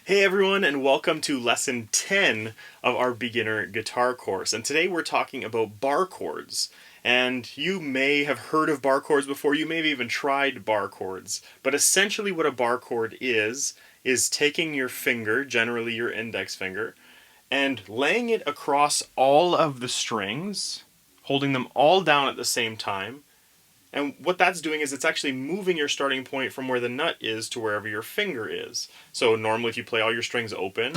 Hey everyone, and welcome to lesson 10 of our beginner guitar course. And today we're talking about bar chords. And you may have heard of bar chords before, you may have even tried bar chords. But essentially what a bar chord is taking your finger, generally your index finger, and laying it across all of the strings, holding them all down at the same time. And what that's doing is it's actually moving your starting point from where the nut is to wherever your finger is. So normally if you play all your strings open,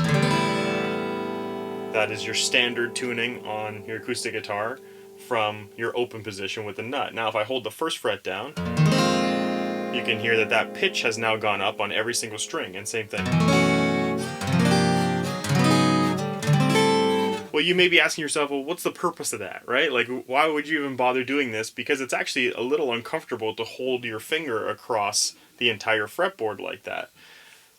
that is your standard tuning on your acoustic guitar from your open position with the nut. Now if I hold the first fret down, you can hear that that pitch has now gone up on every single string, and same thing. Well, you may be asking yourself, well, what's the purpose of that, right? Like, why would you even bother doing this? Because it's actually a little uncomfortable to hold your finger across the entire fretboard like that.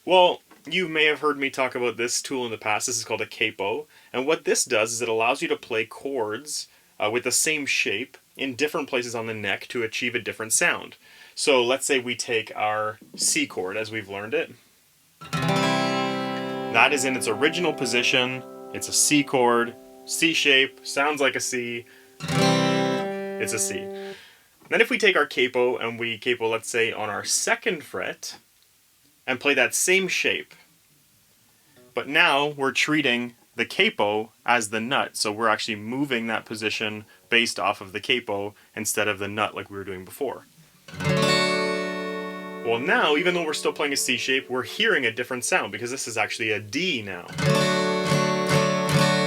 Well, you may have heard me talk about this tool in the past. This is called a capo. And what this does is it allows you to play chords with the same shape in different places on the neck to achieve a different sound. So let's say we take our C chord as we've learned it. That is in its original position. It's a C chord, C shape, sounds like a C, it's a C. Then if we take our capo and we capo, let's say, on our second fret, and play that same shape, but now we're treating the capo as the nut, so we're actually moving that position based off of the capo instead of the nut like we were doing before. Well now, even though we're still playing a C shape, we're hearing a different sound because this is actually a D now.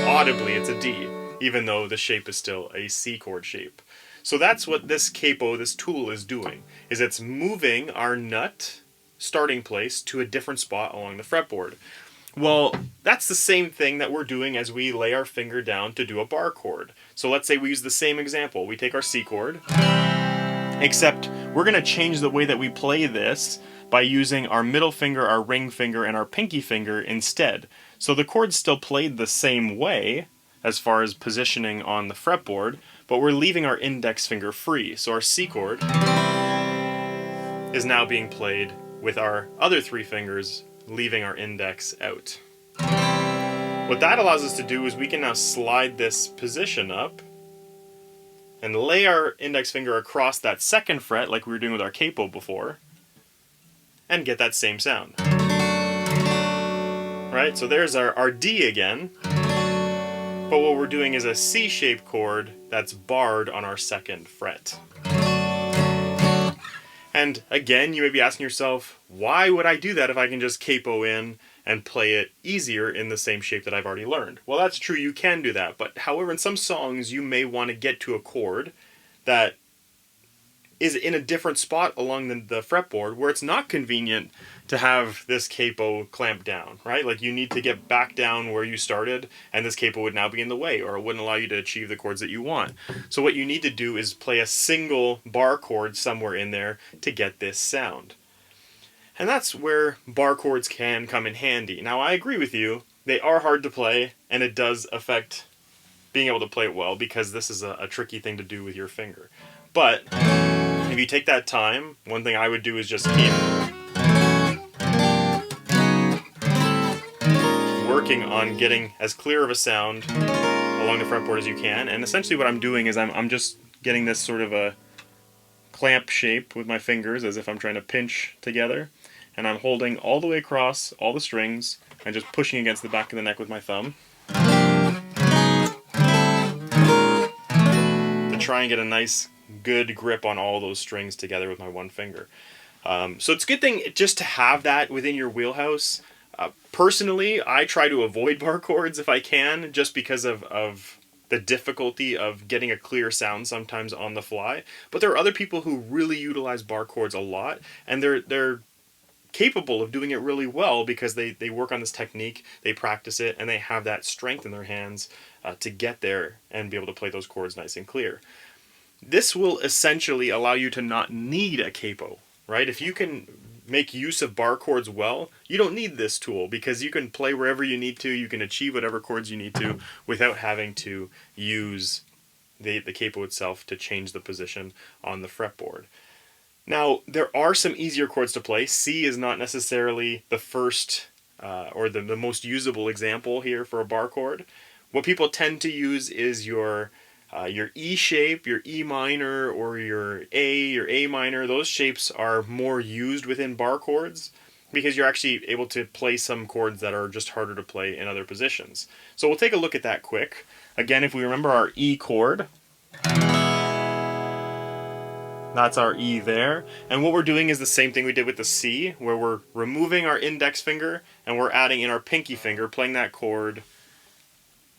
Audibly it's a D, even though the shape is still a C chord shape. So that's what this capo, this tool, is doing, is it's moving our nut starting place to a different spot along the fretboard. Well, that's the same thing that we're doing as we lay our finger down to do a bar chord. So let's say we use the same example. We take our C chord, except we're going to change the way that we play this by using our middle finger, our ring finger, and our pinky finger instead. So the chord's still played the same way as far as positioning on the fretboard, but we're leaving our index finger free. So our C chord is now being played with our other three fingers, leaving our index out. What that allows us to do is we can now slide this position up and lay our index finger across that second fret like we were doing with our capo before, and get that same sound. Right, so there's our D again, but what we're doing is a C-shaped chord that's barred on our second fret. And again, you may be asking yourself, why would I do that if I can just capo in and play it easier in the same shape that I've already learned? Well, that's true, you can do that, but however, in some songs you may want to get to a chord that is in a different spot along the fretboard where it's not convenient to have this capo clamped down, right? Like you need to get back down where you started, and this capo would now be in the way, or it wouldn't allow you to achieve the chords that you want. So what you need to do is play a single bar chord somewhere in there to get this sound. And that's where bar chords can come in handy. Now I agree with you, they are hard to play, and it does affect being able to play it well because this is a tricky thing to do with your finger. But if you take that time, one thing I would do is just keep working on getting as clear of a sound along the fretboard as you can. And essentially what I'm doing is I'm just getting this sort of a clamp shape with my fingers as if I'm trying to pinch together. And I'm holding all the way across all the strings and just pushing against the back of the neck with my thumb to try and get a nice good grip on all those strings together with my one finger. So it's a good thing just to have that within your wheelhouse. Personally, I try to avoid bar chords if I can, just because of the difficulty of getting a clear sound sometimes on the fly. But there are other people who really utilize bar chords a lot, and they're capable of doing it really well because they work on this technique, they practice it, and they have that strength in their hands to get there and be able to play those chords nice and clear. This will essentially allow you to not need a capo, right? If you can make use of bar chords well, you don't need this tool because you can play wherever you need to, you can achieve whatever chords you need to without having to use the capo itself to change the position on the fretboard. Now, there are some easier chords to play. C is not necessarily the first or the most usable example here for a bar chord. What people tend to use is your E shape, your E minor, or your A minor. Those shapes are more used within bar chords because you're actually able to play some chords that are just harder to play in other positions. So we'll take a look at that quick. Again, if we remember our E chord, that's our E there. And what we're doing is the same thing we did with the C, where we're removing our index finger and we're adding in our pinky finger, playing that chord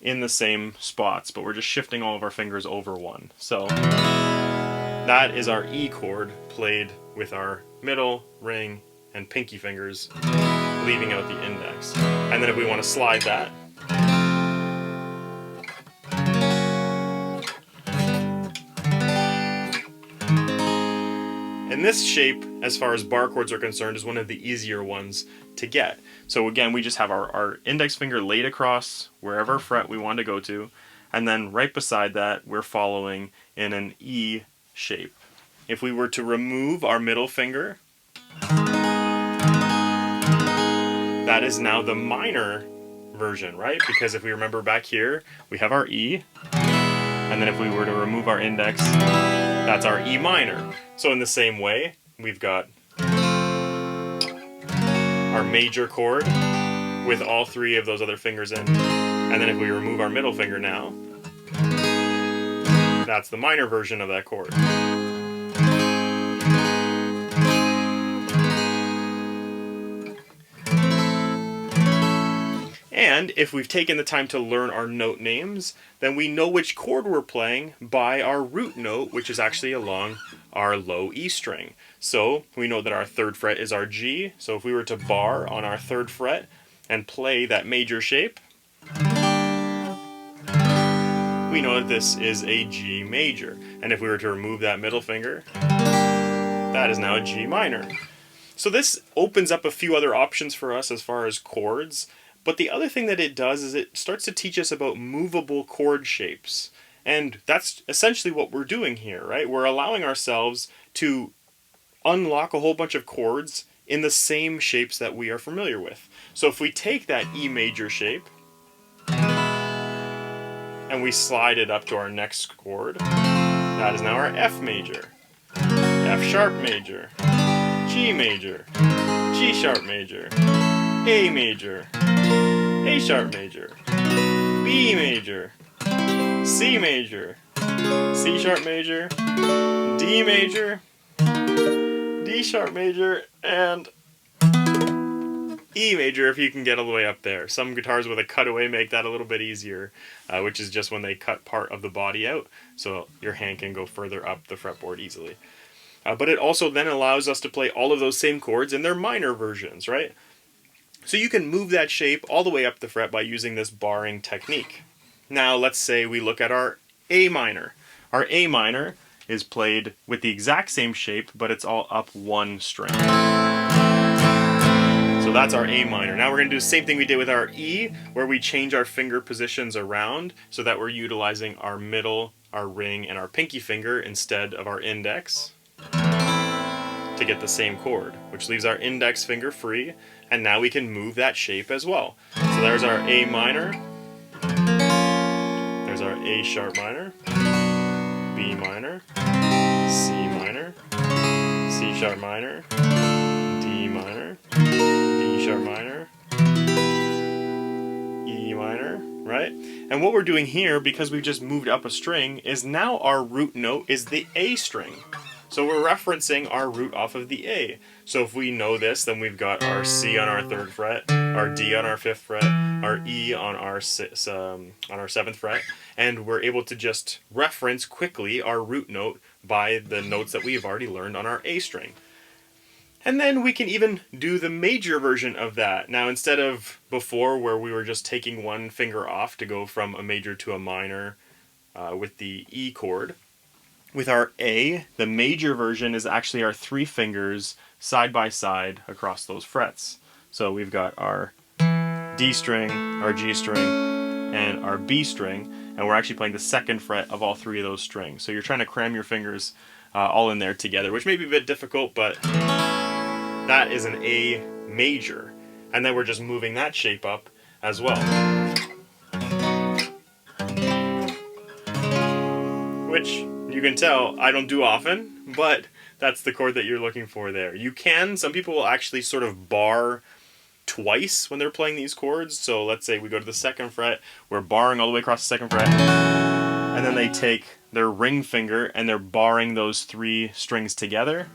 in the same spots, but we're just shifting all of our fingers over one. So that is our E chord played with our middle, ring, and pinky fingers, leaving out the index. And then if we want to slide that, and this shape, as far as bar chords are concerned, is one of the easier ones to get. So again, we just have our index finger laid across wherever fret we want to go to, and then right beside that, we're following in an E shape. If we were to remove our middle finger, that is now the minor version, right? Because if we remember back here, we have our E, and then if we were to remove our index, that's our E minor. So in the same way, we've got our major chord with all three of those other fingers in. And then if we remove our middle finger now, that's the minor version of that chord. And if we've taken the time to learn our note names, then we know which chord we're playing by our root note, which is actually along our low E string. So we know that our third fret is our G. So if we were to bar on our third fret and play that major shape, we know that this is a G major. And if we were to remove that middle finger, that is now a G minor. So this opens up a few other options for us as far as chords. But the other thing that it does is it starts to teach us about movable chord shapes. And that's essentially what we're doing here, right? We're allowing ourselves to unlock a whole bunch of chords in the same shapes that we are familiar with. So if we take that E major shape and we slide it up to our next chord, that is now our F major, F sharp major, G major, G sharp major, A major, A sharp major, B major, C major, C sharp major, D major, D sharp major, and E major if you can get all the way up there. Some guitars with a cutaway make that a little bit easier, which is just when they cut part of the body out, so your hand can go further up the fretboard easily. But it also then allows us to play all of those same chords in their minor versions, right? So you can move that shape all the way up the fret by using this barring technique. Now let's say we look at our A minor. Our A minor is played with the exact same shape, but it's all up one string. So that's our A minor. Now we're going to do the same thing we did with our E, where we change our finger positions around so that we're utilizing our middle, our ring, and our pinky finger instead of our index to get the same chord, which leaves our index finger free, and now we can move that shape as well. So there's our A minor, there's our A sharp minor, B minor, C minor, C sharp minor, D minor, D sharp minor, E minor, right? And what we're doing here, because we've just moved up a string, is now our root note is the A string. So we're referencing our root off of the A. So if we know this, then we've got our C on our third fret, our D on our fifth fret, our E on our seventh fret, and we're able to just reference quickly our root note by the notes that we've already learned on our A string. And then we can even do the major version of that. Now instead of before where we were just taking one finger off to go from a major to a minor with the E chord, with our A, the major version is actually our three fingers side by side across those frets. So we've got our D string, our G string, and our B string, and we're actually playing the second fret of all three of those strings. So you're trying to cram your fingers all in there together, which may be a bit difficult, but that is an A major. And then we're just moving that shape up as well. Which you can tell I don't do often, but that's the chord that you're looking for there. You can, some people will actually sort of bar twice when they're playing these chords. So let's say we go to the 2nd fret, we're barring all the way across the 2nd fret, and then they take their ring finger and they're barring those 3 strings together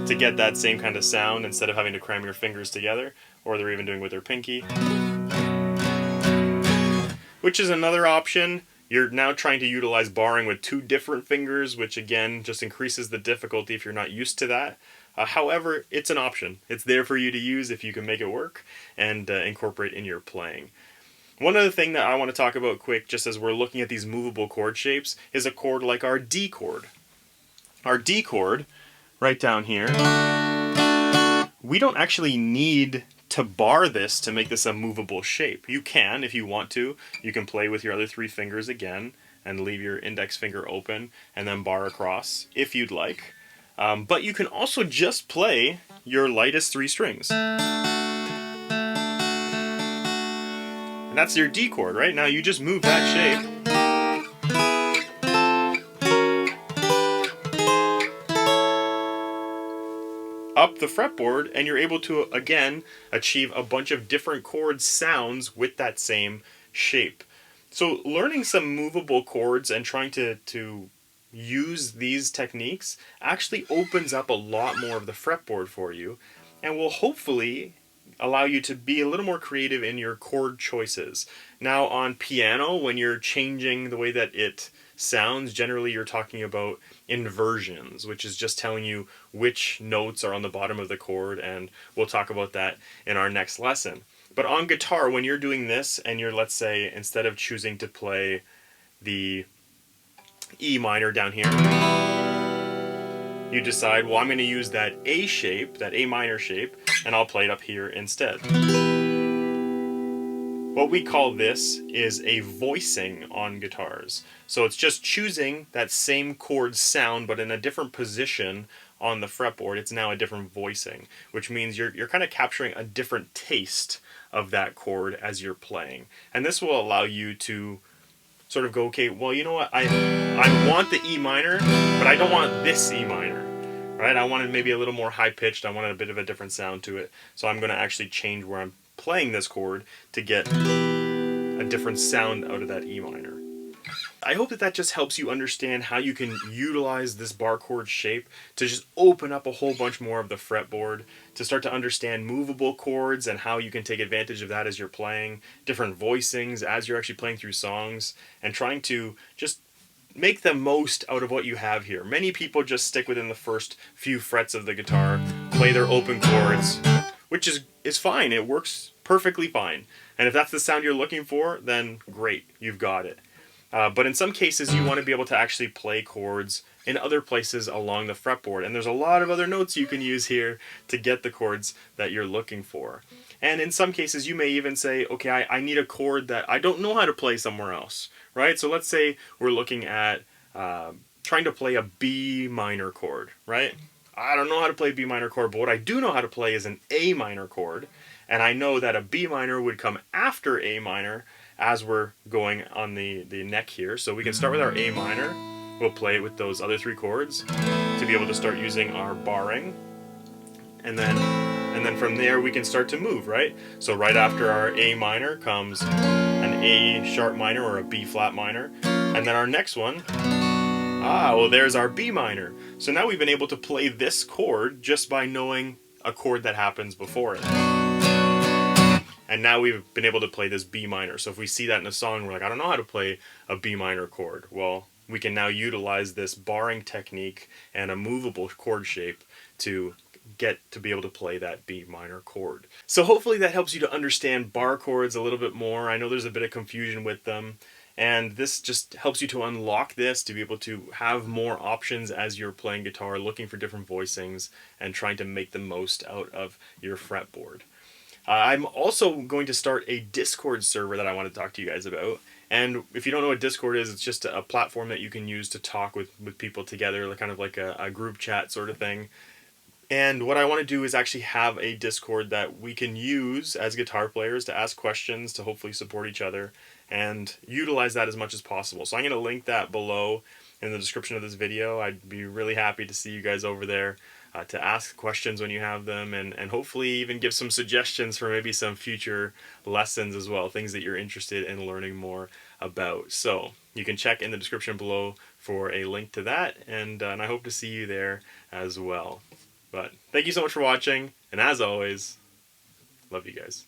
to get that same kind of sound instead of having to cram your fingers together, or they're even doing with their pinky. Which is another option. You're now trying to utilize barring with 2 different fingers, which again just increases the difficulty if you're not used to that. However, it's an option. It's there for you to use if you can make it work and incorporate in your playing. One other thing that I want to talk about quick, just as we're looking at these movable chord shapes, is a chord like our D chord. Our D chord, right down here, we don't actually need to bar this to make this a movable shape. You can, if you want to. You can play with your other 3 fingers again and leave your index finger open and then bar across if you'd like. But you can also just play your lightest 3 strings. And that's your D chord, right? Now you just move that shape. Up the fretboard, and you're able to, again, achieve a bunch of different chord sounds with that same shape. So learning some movable chords and trying to use these techniques actually opens up a lot more of the fretboard for you and will hopefully allow you to be a little more creative in your chord choices. Now on piano, when you're changing the way that it sounds, generally you're talking about inversions, which is just telling you which notes are on the bottom of the chord, and we'll talk about that in our next lesson. But on guitar, when you're doing this and you're, let's say, instead of choosing to play the E minor down here, you decide, well, I'm going to use that A shape, that A minor shape, and I'll play it up here instead. What we call this is a voicing on guitars. So it's just choosing that same chord sound, but in a different position on the fretboard. It's now a different voicing, which means you're kind of capturing a different taste of that chord as you're playing. And this will allow you to sort of go, okay, well, you know what, I want the E minor, but I don't want this E minor, right? I wanted maybe a little more high-pitched, I wanted a bit of a different sound to it, so I'm going to actually change where I'm playing this chord to get a different sound out of that E minor. I hope that just helps you understand how you can utilize this bar chord shape to just open up a whole bunch more of the fretboard, to start to understand movable chords and how you can take advantage of that as you're playing, different voicings as you're actually playing through songs, and trying to just make the most out of what you have here. Many people just stick within the first few frets of the guitar, play their open chords, which is fine. It works perfectly fine. And if that's the sound you're looking for, then great, you've got it. But in some cases, you want to be able to actually play chords in other places along the fretboard. And there's a lot of other notes you can use here to get the chords that you're looking for. And in some cases, you may even say, okay, I need a chord that I don't know how to play somewhere else, right? So let's say we're looking at trying to play a B minor chord, right? I don't know how to play a B minor chord, but what I do know how to play is an A minor chord. And I know that a B minor would come after A minor as we're going on the neck here. So we can start with our A minor. We'll play it with those other 3 chords to be able to start using our barring. And then from there we can start to move, right? So right after our A minor comes an A sharp minor or a B flat minor. And then our next one, well, there's our B minor. So now we've been able to play this chord just by knowing a chord that happens before it. And now we've been able to play this B minor. So if we see that in a song, we're like, I don't know how to play a B minor chord. Well, we can now utilize this barring technique and a movable chord shape to get to be able to play that B minor chord. So hopefully that helps you to understand bar chords a little bit more. I know there's a bit of confusion with them. And this just helps you to unlock this, to be able to have more options as you're playing guitar, looking for different voicings, and trying to make the most out of your fretboard. I'm also going to start a Discord server that I want to talk to you guys about. And if you don't know what Discord is, it's just a platform that you can use to talk with people together, kind of like a group chat sort of thing. And what I want to do is actually have a Discord that we can use as guitar players to ask questions, to hopefully support each other, and utilize that as much as possible. So I'm going to link that below in the description of this video. I'd be really happy to see you guys over there, to ask questions when you have them, and hopefully even give some suggestions for maybe some future lessons as well, things that you're interested in learning more about. So you can check in the description below for a link to that, and I hope to see you there as well. But thank you so much for watching, and as always, love you guys.